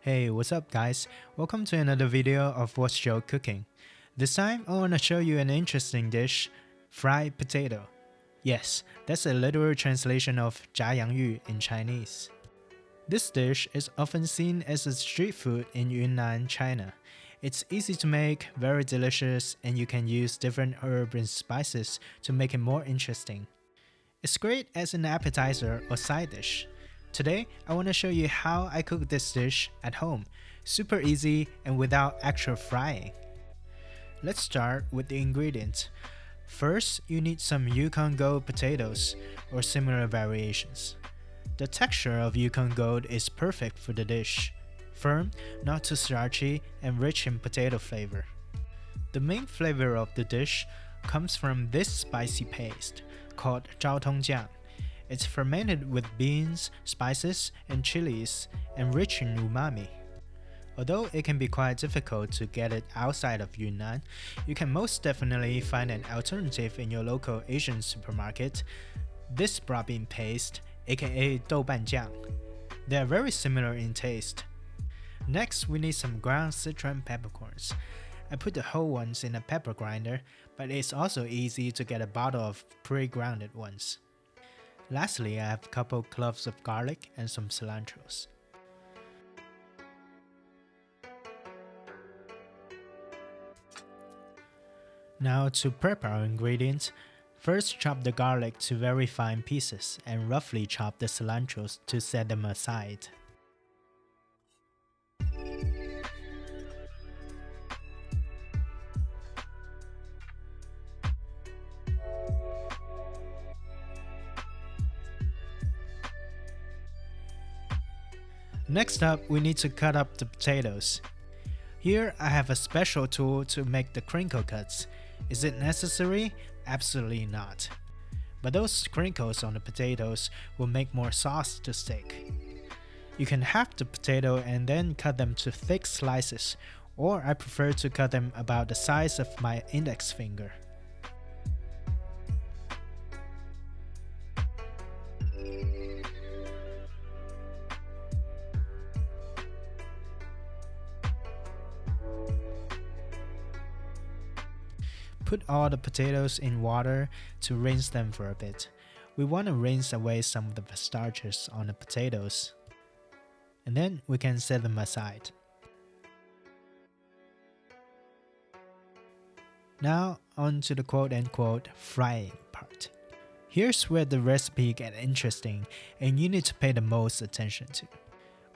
Hey, what's up guys? Welcome to another video of What's Joe Cooking. This time I want to show you an interesting dish, fried potato. Yes, that's a literal translation of 炸洋芋 in Chinese. This dish is often seen as a street food in Yunnan, China. It's easy to make, very delicious, and you can use different herbs and spices to make it more interesting. It's great as an appetizer or side dish. Today, I want to show you how I cook this dish at home, super easy and without actual frying. Let's start with the ingredients. First, you need some Yukon Gold potatoes or similar variations. The texture of Yukon Gold is perfect for the dish. Firm, not too starchy, and rich in potato flavor. The main flavor of the dish comes from this spicy paste called 昭通酱. It's fermented with beans, spices, and chilies, and rich in umami. Although it can be quite difficult to get it outside of Yunnan, you can most definitely find an alternative in your local Asian supermarket. This broad bean paste, aka 豆瓣酱. They are very similar in taste. Next, we need some ground Sichuan peppercorns. I put the whole ones in a pepper grinder, but it's also easy to get a bottle of pre-grounded ones. Lastly, I have a couple cloves of garlic and some cilantros. Now to prep our ingredients, first chop the garlic to very fine pieces and roughly chop the cilantros to set them aside. Next up, we need to cut up the potatoes. Here I have a special tool to make the crinkle cuts. Is it necessary? Absolutely not. But those crinkles on the potatoes will make more sauce to stick. You can halve the potato and then cut them to thick slices, or I prefer to cut them about the size of my index finger. Put all the potatoes in water to rinse them for a bit. We want to rinse away some of the starches on the potatoes. And then we can set them aside. Now on to the quote-unquote frying part. Here's where the recipe gets interesting and you need to pay the most attention to.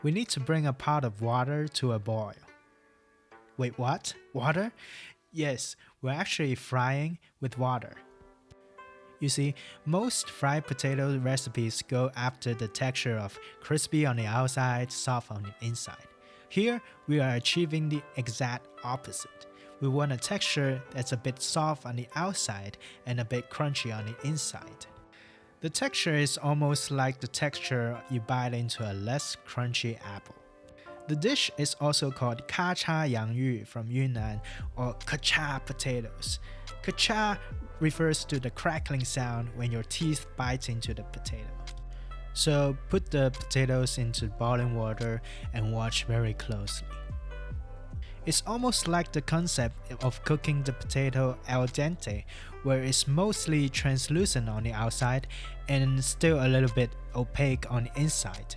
We need to bring a pot of water to a boil. Wait, what? Water? Yes, we're actually frying with water. You see, most fried potato recipes go after the texture of crispy on the outside, soft on the inside. Here, we are achieving the exact opposite. We want a texture that's a bit soft on the outside and a bit crunchy on the inside. The texture is almost like the texture you bite into a less crunchy apple. The dish is also called 咔嚓洋芋 from Yunnan or kacha potatoes. Kacha refers to the crackling sound when your teeth bite into the potato. So put the potatoes into boiling water and watch very closely. It's almost like the concept of cooking the potato al dente, where it's mostly translucent on the outside and still a little bit opaque on the inside.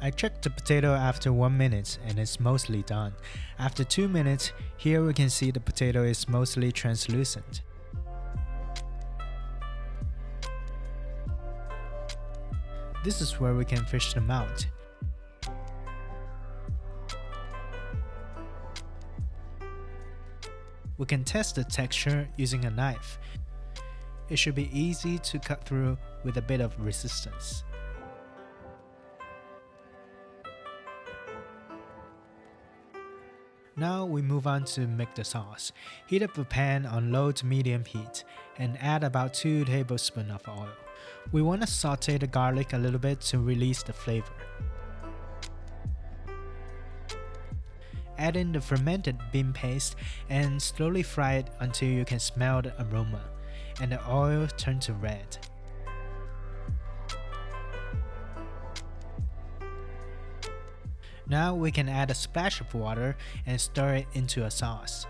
I checked the potato after 1 minute and it's mostly done. After 2 minutes, here we can see the potato is mostly translucent. This is where we can fish them out. We can test the texture using a knife. It should be easy to cut through with a bit of resistance. Now we move on to make the sauce. Heat up a pan on low to medium heat and add about 2 tablespoons of oil. We want to saute the garlic a little bit to release the flavor. Add in the fermented bean paste and slowly fry it until you can smell the aroma and the oil turn to red. Now we can add a splash of water and stir it into a sauce.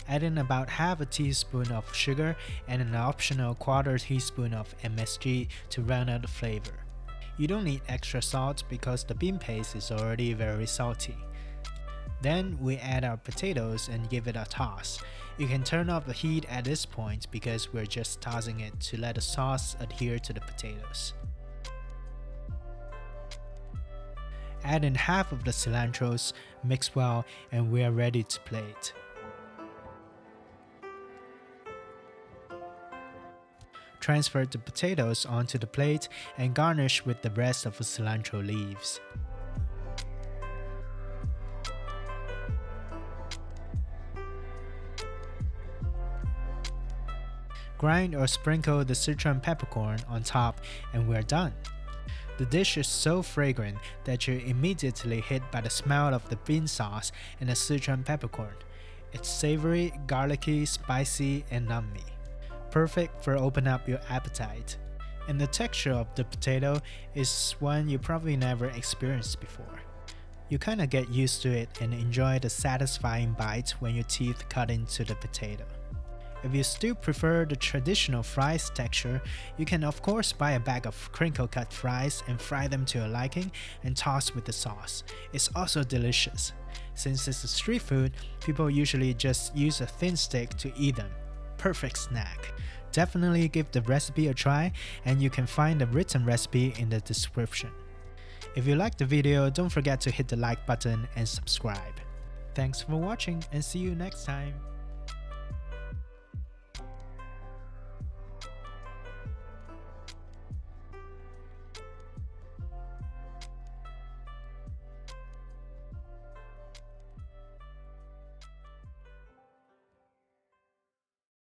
Add in about half a teaspoon of sugar and an optional quarter teaspoon of MSG to round out the flavor. You don't need extra salt because the bean paste is already very salty. Then we add our potatoes and give it a toss. You can turn off the heat at this point because we're just tossing it to let the sauce adhere to the potatoes. Add in half of the cilantros, mix well, and we are ready to plate. Transfer the potatoes onto the plate and garnish with the rest of the cilantro leaves. Grind or sprinkle the Sichuan peppercorn on top and we're done. The dish is so fragrant that you're immediately hit by the smell of the bean sauce and the Sichuan peppercorn. It's savory, garlicky, spicy, and nummy. Perfect for open up your appetite. And the texture of the potato is one you probably never experienced before. You kinda get used to it and enjoy the satisfying bite when your teeth cut into the potato. If you still prefer the traditional fries texture, you can of course buy a bag of crinkle cut fries and fry them to your liking and toss with the sauce. It's also delicious. Since it's a street food, people usually just use a thin stick to eat them. Perfect snack. Definitely give the recipe a try, and you can find the written recipe in the description. If you liked the video, don't forget to hit the like button and subscribe. Thanks for watching and see you next time.